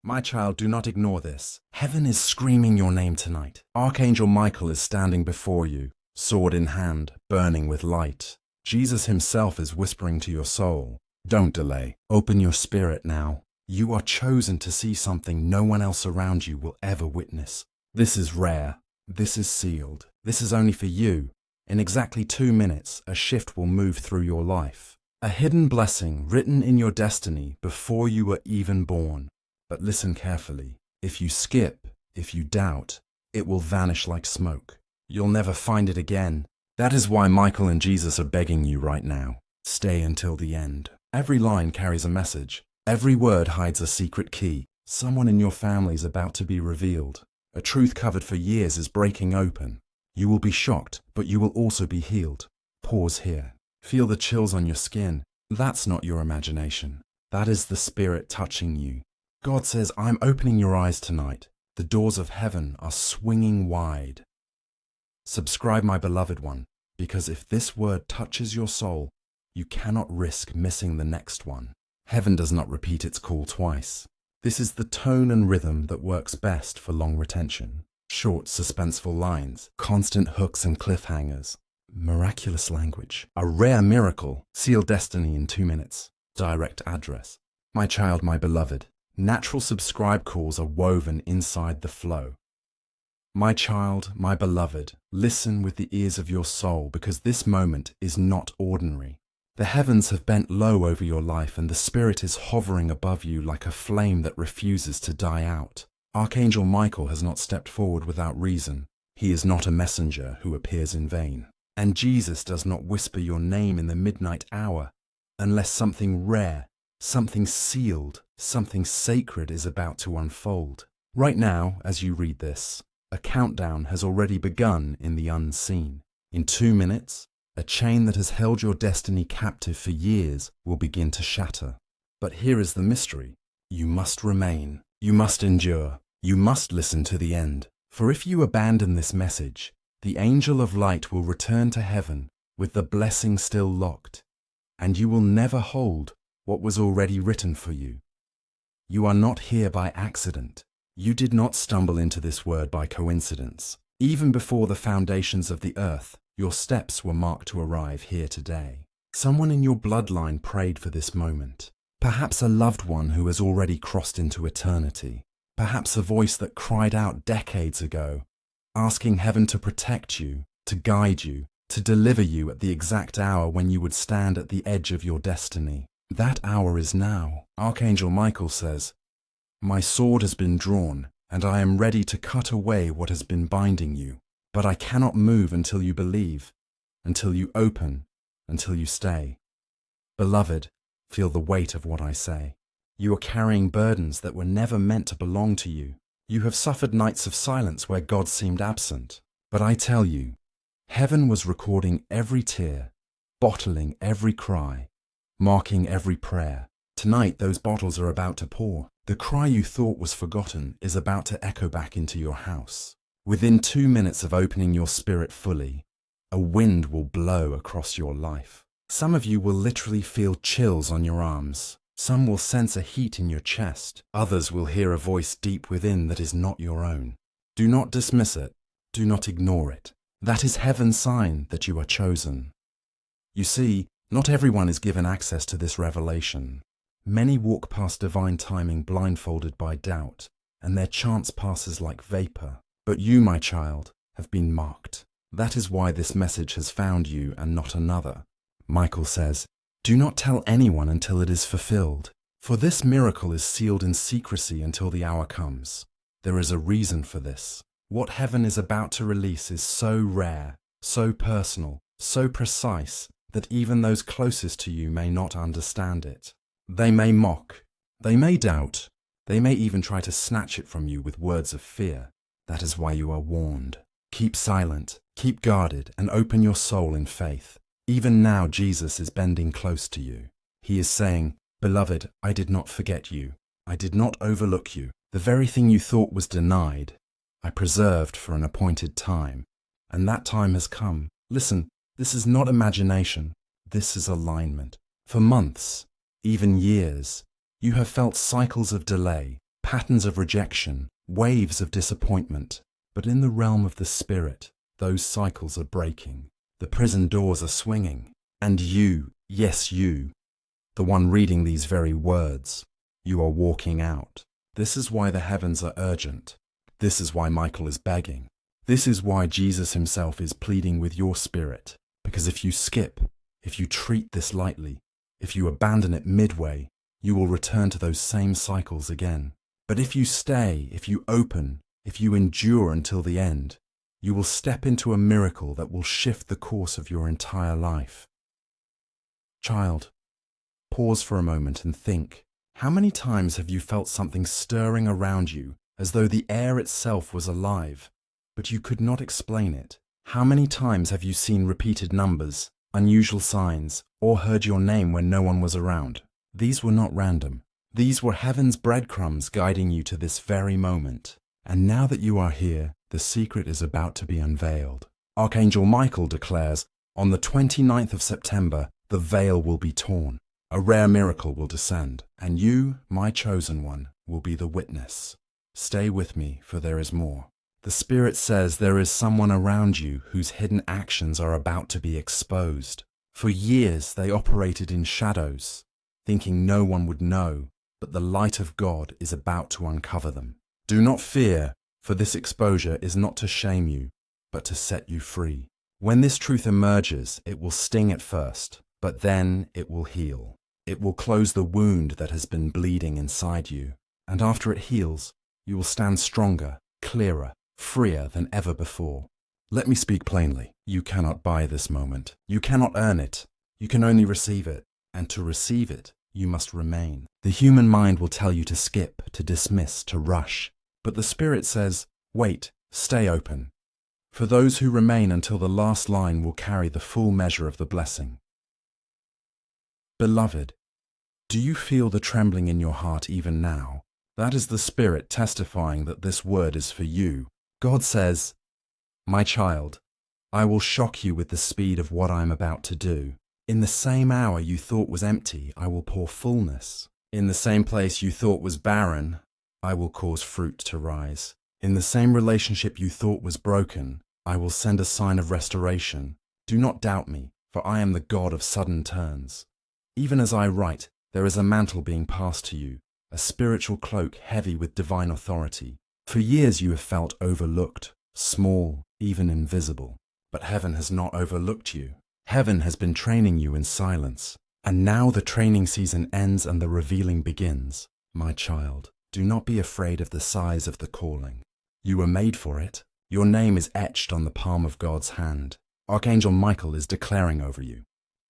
My child, do not ignore this. Heaven is screaming your name tonight. Archangel Michael is standing before you, sword in hand, burning with light. Jesus himself is whispering to your soul. Don't delay. Open your spirit now. You are chosen to see something no one else around you will ever witness. This is rare. This is sealed. This is only for you. In exactly 2 minutes, a shift will move through your life. A hidden blessing written in your destiny before you were even born. But listen carefully. If you skip, if you doubt, it will vanish like smoke. You'll never find it again. That is why Michael and Jesus are begging you right now. Stay until the end. Every line carries a message. Every word hides a secret key. Someone in your family is about to be revealed. A truth covered for years is breaking open. You will be shocked, but you will also be healed. Pause here. Feel the chills on your skin. That's not your imagination. That is the Spirit touching you. God says, I'm opening your eyes tonight. The doors of heaven are swinging wide. Subscribe, my beloved one, because if this word touches your soul, you cannot risk missing the next one. Heaven does not repeat its call twice. This is the tone and rhythm that works best for long retention. Short, suspenseful lines, constant hooks and cliffhangers. Miraculous language. A rare miracle. Seal destiny in 2 minutes. Direct address. My child, my beloved. Natural subscribe calls are woven inside the flow. My child, my beloved, listen with the ears of your soul, because this moment is not ordinary. The heavens have bent low over your life, and the Spirit is hovering above you like a flame that refuses to die out. Archangel Michael has not stepped forward without reason. He is not a messenger who appears in vain. And Jesus does not whisper your name in the midnight hour unless something rare, something sealed, something sacred is about to unfold. Right now, as you read this, a countdown has already begun in the unseen. In 2 minutes, a chain that has held your destiny captive for years will begin to shatter. But here is the mystery. You must remain. You must endure. You must listen to the end. For if you abandon this message, the angel of light will return to heaven with the blessing still locked, and you will never hold what was already written for you. You are not here by accident. You did not stumble into this word by coincidence. Even before the foundations of the earth, your steps were marked to arrive here today. Someone in your bloodline prayed for this moment. Perhaps a loved one who has already crossed into eternity. Perhaps a voice that cried out decades ago, asking heaven to protect you, to guide you, to deliver you at the exact hour when you would stand at the edge of your destiny. That hour is now. Archangel Michael says, My sword has been drawn, and I am ready to cut away what has been binding you. But I cannot move until you believe, until you open, until you stay. Beloved, feel the weight of what I say. You are carrying burdens that were never meant to belong to you. You have suffered nights of silence where God seemed absent. But I tell you, heaven was recording every tear, bottling every cry, marking every prayer. Tonight those bottles are about to pour. The cry you thought was forgotten is about to echo back into your house. Within 2 minutes of opening your spirit fully, a wind will blow across your life. Some of you will literally feel chills on your arms. Some will sense a heat in your chest. Others will hear a voice deep within that is not your own. Do not dismiss it. Do not ignore it. That is heaven's sign that you are chosen. You see, not everyone is given access to this revelation. Many walk past divine timing blindfolded by doubt, and their chance passes like vapor. But you, my child, have been marked. That is why this message has found you and not another. Michael says, Do not tell anyone until it is fulfilled, for this miracle is sealed in secrecy until the hour comes. There is a reason for this. What heaven is about to release is so rare, so personal, so precise, that even those closest to you may not understand it. They may mock, they may doubt, they may even try to snatch it from you with words of fear. That is why you are warned. Keep silent, keep guarded, and open your soul in faith. Even now Jesus is bending close to you. He is saying, Beloved, I did not forget you. I did not overlook you. The very thing you thought was denied, I preserved for an appointed time. And that time has come. Listen, this is not imagination. This is alignment. For months, even years, you have felt cycles of delay, patterns of rejection, waves of disappointment. But in the realm of the spirit, those cycles are breaking. The prison doors are swinging. And you, yes you, the one reading these very words, you are walking out. This is why the heavens are urgent. This is why Michael is begging. This is why Jesus himself is pleading with your spirit. Because if you skip, if you treat this lightly, if you abandon it midway, you will return to those same cycles again. But if you stay, if you open, if you endure until the end, you will step into a miracle that will shift the course of your entire life. Child, pause for a moment and think. How many times have you felt something stirring around you as though the air itself was alive, but you could not explain it? How many times have you seen repeated numbers, unusual signs, or heard your name when no one was around? These were not random. These were heaven's breadcrumbs guiding you to this very moment. And now that you are here, the secret is about to be unveiled. Archangel Michael declares, on the 29th of September, the veil will be torn. A rare miracle will descend, and you, my chosen one, will be the witness. Stay with me, for there is more. The Spirit says there is someone around you whose hidden actions are about to be exposed. For years they operated in shadows, thinking no one would know, but the light of God is about to uncover them. Do not fear, for this exposure is not to shame you, but to set you free. When this truth emerges, it will sting at first, but then it will heal. It will close the wound that has been bleeding inside you, and after it heals, you will stand stronger, clearer, freer than ever before. Let me speak plainly. You cannot buy this moment. You cannot earn it. You can only receive it, and to receive it, you must remain. The human mind will tell you to skip, to dismiss, to rush, but the Spirit says, wait, stay open. For those who remain until the last line will carry the full measure of the blessing. Beloved, do you feel the trembling in your heart even now? That is the Spirit testifying that this word is for you. God says, my child, I will shock you with the speed of what I am about to do. In the same hour you thought was empty, I will pour fullness. In the same place you thought was barren, I will cause fruit to rise. In the same relationship you thought was broken, I will send a sign of restoration. Do not doubt me, for I am the God of sudden turns. Even as I write, there is a mantle being passed to you, a spiritual cloak heavy with divine authority. For years you have felt overlooked, small, even invisible. But heaven has not overlooked you. Heaven has been training you in silence. And now the training season ends and the revealing begins. My child, do not be afraid of the size of the calling. You were made for it. Your name is etched on the palm of God's hand. Archangel Michael is declaring over you.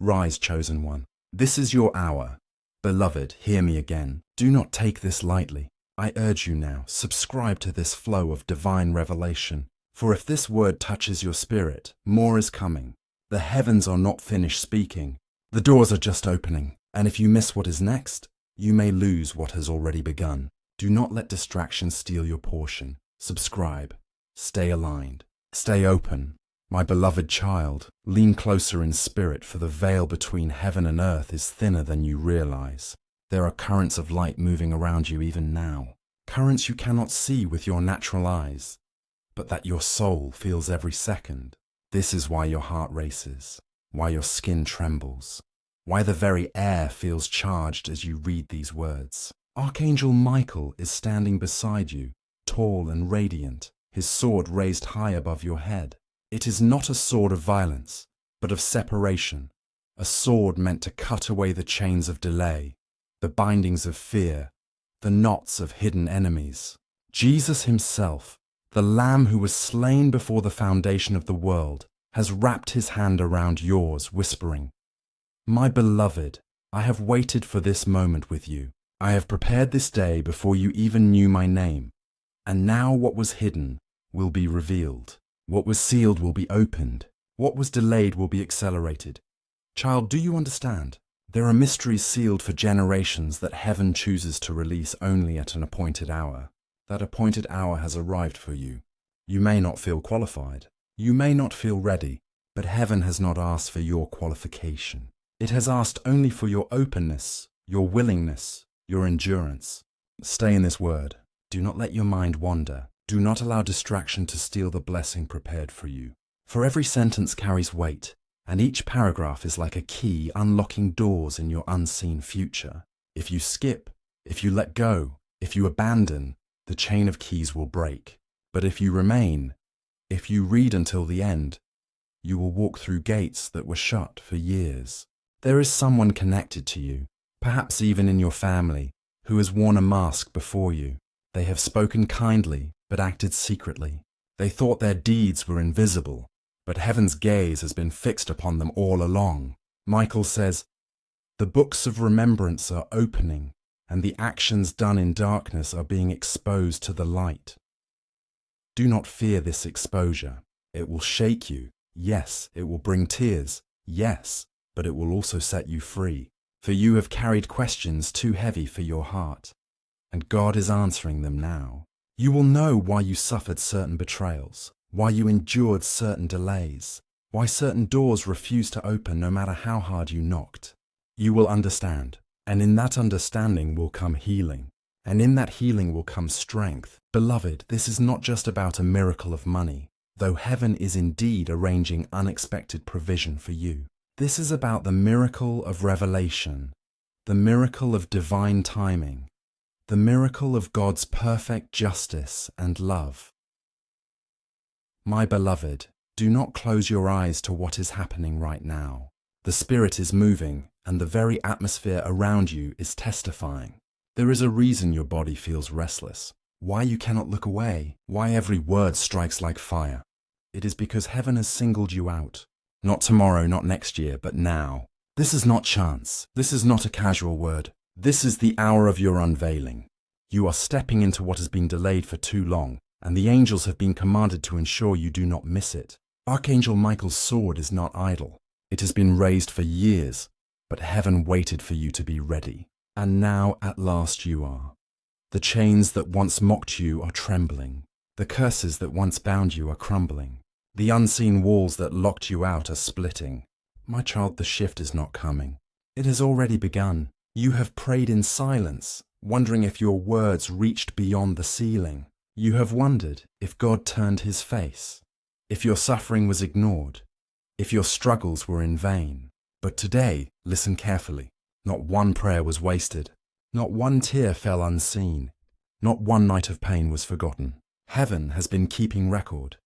Rise, chosen one. This is your hour. Beloved, hear me again. Do not take this lightly. I urge you now, subscribe to this flow of divine revelation. For if this word touches your spirit, more is coming. The heavens are not finished speaking. The doors are just opening. And if you miss what is next, you may lose what has already begun. Do not let distraction steal your portion. Subscribe. Stay aligned. Stay open. My beloved child, lean closer in spirit, for the veil between heaven and earth is thinner than you realize. There are currents of light moving around you even now. Currents you cannot see with your natural eyes, but that your soul feels every second. This is why your heart races, why your skin trembles, why the very air feels charged as you read these words. Archangel Michael is standing beside you, tall and radiant, his sword raised high above your head. It is not a sword of violence, but of separation, a sword meant to cut away the chains of delay, the bindings of fear, the knots of hidden enemies. Jesus himself, the Lamb who was slain before the foundation of the world, has wrapped his hand around yours, whispering, my beloved, I have waited for this moment with you. I have prepared this day before you even knew my name. And now what was hidden will be revealed. What was sealed will be opened. What was delayed will be accelerated. Child, do you understand? There are mysteries sealed for generations that heaven chooses to release only at an appointed hour. That appointed hour has arrived for you. You may not feel qualified. You may not feel ready, but heaven has not asked for your qualification. It has asked only for your openness, your willingness, your endurance. Stay in this word. Do not let your mind wander. Do not allow distraction to steal the blessing prepared for you. For every sentence carries weight, and each paragraph is like a key unlocking doors in your unseen future. If you skip, if you let go, if you abandon, the chain of keys will break. But if you remain, if you read until the end, you will walk through gates that were shut for years. There is someone connected to you, perhaps even in your family, who has worn a mask before you. They have spoken kindly, but acted secretly. They thought their deeds were invisible, but heaven's gaze has been fixed upon them all along. Michael says, "The books of remembrance are opening, and the actions done in darkness are being exposed to the light." Do not fear this exposure. It will shake you. Yes, it will bring tears. Yes, but it will also set you free. For you have carried questions too heavy for your heart, and God is answering them now. You will know why you suffered certain betrayals, why you endured certain delays, why certain doors refused to open no matter how hard you knocked. You will understand, and in that understanding will come healing, and in that healing will come strength. Beloved, this is not just about a miracle of money, though heaven is indeed arranging unexpected provision for you. This is about the miracle of revelation, the miracle of divine timing, the miracle of God's perfect justice and love. My beloved, do not close your eyes to what is happening right now. The Spirit is moving, and the very atmosphere around you is testifying. There is a reason your body feels restless, why you cannot look away, why every word strikes like fire. It is because heaven has singled you out. Not tomorrow, not next year, but now. This is not chance. This is not a casual word. This is the hour of your unveiling. You are stepping into what has been delayed for too long, and the angels have been commanded to ensure you do not miss it. Archangel Michael's sword is not idle. It has been raised for years, but heaven waited for you to be ready. And now at last you are. The chains that once mocked you are trembling. The curses that once bound you are crumbling. The unseen walls that locked you out are splitting. My child, the shift is not coming. It has already begun. You have prayed in silence, wondering if your words reached beyond the ceiling. You have wondered if God turned his face, if your suffering was ignored, if your struggles were in vain. But today, listen carefully. Not one prayer was wasted. Not one tear fell unseen. Not one night of pain was forgotten. Heaven has been keeping record,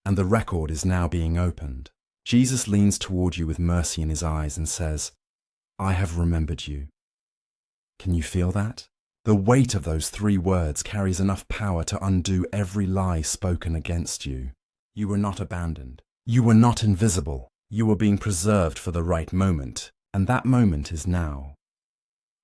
and the record is now being opened. Jesus leans toward you with mercy in his eyes and says, "I have remembered you." Can you feel that? The weight of those 3 words carries enough power to undo every lie spoken against you. You were not abandoned. You were not invisible. You were being preserved for the right moment, and that moment is now.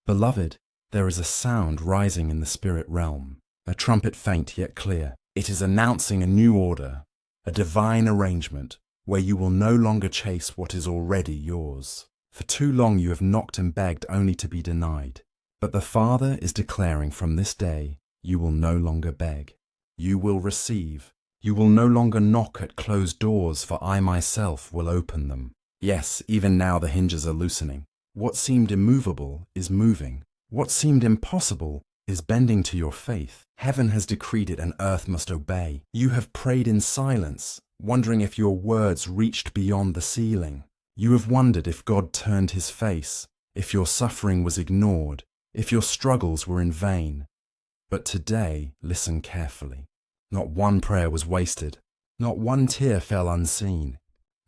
Beloved, there is a sound rising in the spirit realm, a trumpet faint yet clear. It is announcing a new order, a divine arrangement where you will no longer chase what is already yours. For too long you have knocked and begged only to be denied. But the Father is declaring from this day, you will no longer beg. You will receive. You will no longer knock at closed doors, for I myself will open them. Yes, even now the hinges are loosening. What seemed immovable is moving. What seemed impossible is bending to your faith. Heaven has decreed it and earth must obey. You have prayed in silence, wondering if your words reached beyond the ceiling. You have wondered if God turned his face, if your suffering was ignored, if your struggles were in vain. But today, listen carefully. Not one prayer was wasted. Not one tear fell unseen.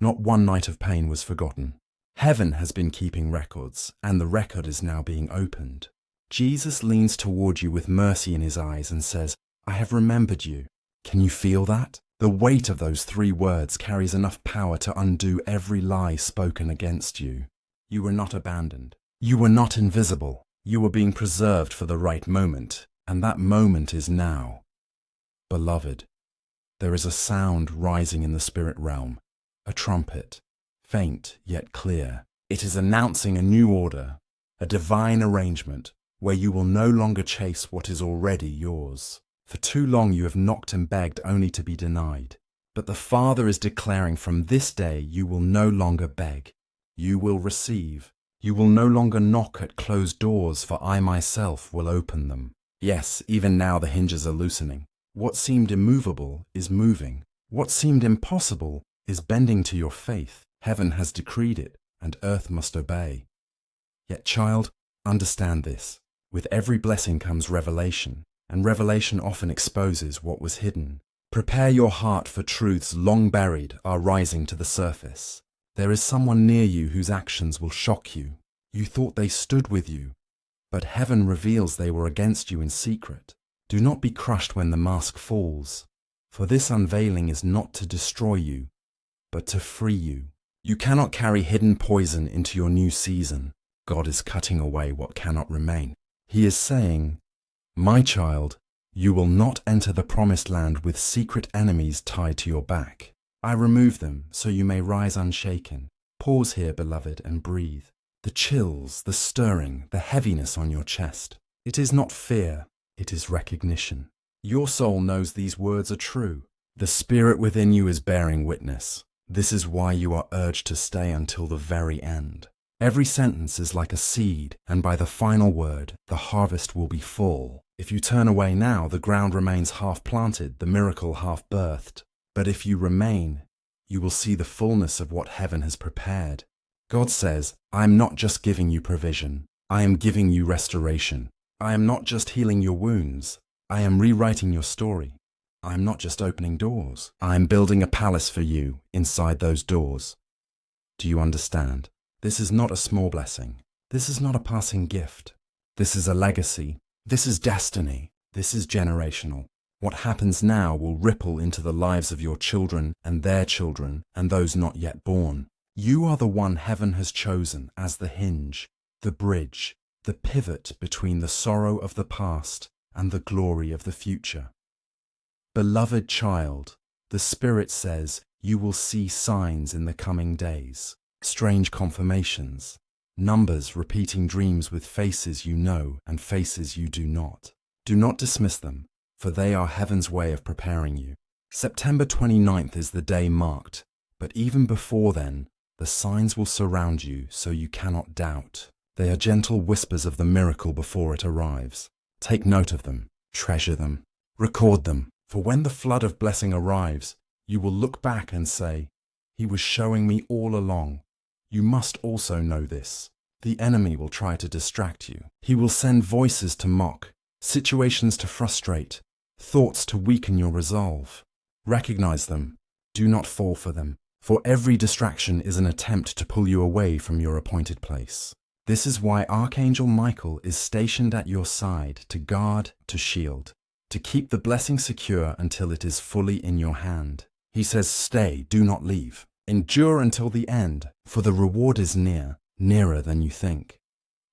Not one night of pain was forgotten. Heaven has been keeping records, and the record is now being opened. Jesus leans toward you with mercy in his eyes and says, "I have remembered you." Can you feel that? The weight of those 3 words carries enough power to undo every lie spoken against you. You were not abandoned. You were not invisible. You were being preserved for the right moment, and that moment is now. Beloved, there is a sound rising in the spirit realm, a trumpet, faint yet clear. It is announcing a new order, a divine arrangement where you will no longer chase what is already yours. For too long you have knocked and begged only to be denied. But the Father is declaring from this day you will no longer beg. You will receive. You will no longer knock at closed doors, for I myself will open them. Yes, even now the hinges are loosening. What seemed immovable is moving. What seemed impossible is bending to your faith. Heaven has decreed it, and earth must obey. Yet, child, understand this. With every blessing comes revelation, and revelation often exposes what was hidden. Prepare your heart for truths long buried are rising to the surface. There is someone near you whose actions will shock you. You thought they stood with you, but heaven reveals they were against you in secret. Do not be crushed when the mask falls, for this unveiling is not to destroy you, but to free you. You cannot carry hidden poison into your new season. God is cutting away what cannot remain. He is saying, "My child, you will not enter the promised land with secret enemies tied to your back. I remove them so you may rise unshaken." Pause here, beloved, and breathe. The chills, the stirring, the heaviness on your chest. It is not fear, it is recognition. Your soul knows these words are true. The spirit within you is bearing witness. This is why you are urged to stay until the very end. Every sentence is like a seed, and by the final word, the harvest will be full. If you turn away now, the ground remains half planted, the miracle half birthed. But if you remain, you will see the fullness of what heaven has prepared. God says, "I am not just giving you provision, I am giving you restoration. I am not just healing your wounds, I am rewriting your story. I am not just opening doors, I am building a palace for you inside those doors." Do you understand? This is not a small blessing. This is not a passing gift. This is a legacy. This is destiny. This is generational. What happens now will ripple into the lives of your children and their children and those not yet born. You are the one heaven has chosen as the hinge, the bridge, the pivot between the sorrow of the past and the glory of the future. Beloved child, the Spirit says you will see signs in the coming days, strange confirmations, numbers repeating dreams with faces you know and faces you do not. Do not dismiss them, for they are heaven's way of preparing you. September 29th is the day marked, but even before then, the signs will surround you so you cannot doubt. They are gentle whispers of the miracle before it arrives. Take note of them, treasure them, record them, for when the flood of blessing arrives, you will look back and say, "He was showing me all along." You must also know this. The enemy will try to distract you. He will send voices to mock, situations to frustrate, thoughts to weaken your resolve. Recognize them. Do not fall for them, for every distraction is an attempt to pull you away from your appointed place. This is why Archangel Michael is stationed at your side to guard, to shield, to keep the blessing secure until it is fully in your hand. He says, "Stay, do not leave. Endure until the end, for the reward is near, nearer than you think."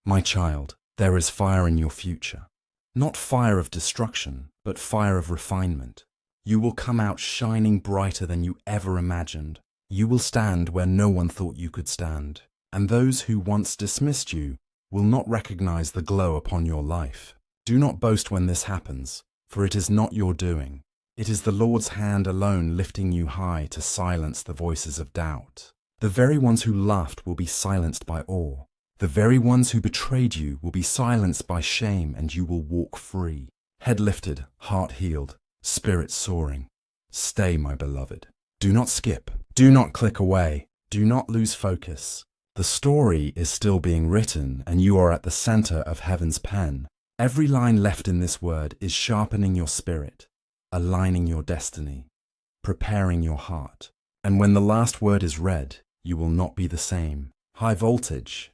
My child, there is fire in your future. Not fire of destruction, but fire of refinement. You will come out shining brighter than you ever imagined. You will stand where no one thought you could stand. And those who once dismissed you will not recognize the glow upon your life. Do not boast when this happens, for it is not your doing. It is the Lord's hand alone lifting you high to silence the voices of doubt. The very ones who laughed will be silenced by awe. The very ones who betrayed you will be silenced by shame, and you will walk free. Head lifted, heart healed, spirit soaring. Stay, my beloved. Do not skip. Do not click away. Do not lose focus. The story is still being written, and you are at the center of heaven's pen. Every line left in this word is sharpening your spirit, aligning your destiny, preparing your heart. And when the last word is read, you will not be the same. High voltage,